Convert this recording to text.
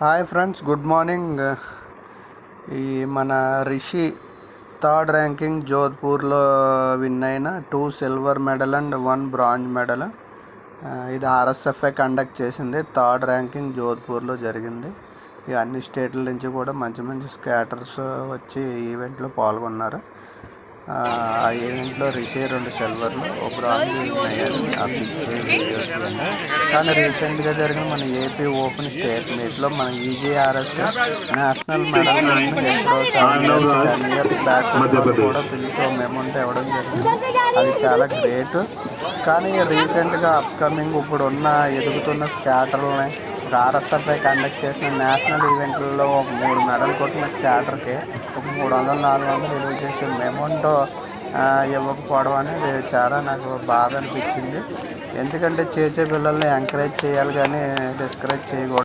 Hi friends, good morning. ఈ మన Rishi third ranking జోధ్పూర్లో win అయిన 2 silver medal and 1 bronze medal. ఇది ఆర్ఎస్ఎఫ్ఐ కండక్ట్ చేసింది. థర్డ్ ర్యాంకింగ్ జోధ్పూర్లో జరిగింది. ఈ అన్ని స్టేట్ల నుంచి కూడా మంచి మంచి స్కేటర్స్ వచ్చి ఈవెంట్లో పాల్గొన్నారు. ఆ ఈవెంట్లో రిషి 2 సిల్వర్లు, 1 బ్రాంజ్ అయ్యారు. ఆ పిక్చర్ వీడియోస్ కానీ రీసెంట్గా జరిగిన మన ఏపీ ఓపెన్ స్టేట్ మీట్లో మన ఈజీఆర్ఎస్ నేషనల్ మెడల్ ఎప్పుడో 10 ఇయర్స్ బ్యాక్ కూడా పిలిచి అమౌంట్ ఇవ్వడం జరిగింది. అది చాలా గ్రేట్. కానీ రీసెంట్గా అప్కమింగ్ ఇప్పుడున్న ఎదుగుతున్న స్కాటర్లని ఆర్ఎస్ఎఫ్ఐ కండక్ట్ చేసిన నేషనల్ ఈవెంట్లలో ఒక 3 మెడల్ కొట్టిన స్కాటర్కి ఒక 300-400 విలువ చేసే అమౌంట్ ఇవ్వకపోవడం అనేది చాలా నాకు బాధ అనిపించింది. ఎందుకంటే చేసే పిల్లల్ని ఎంకరేజ్ చేయాలి కానీ డిస్కరేజ్ చేయకూడదు.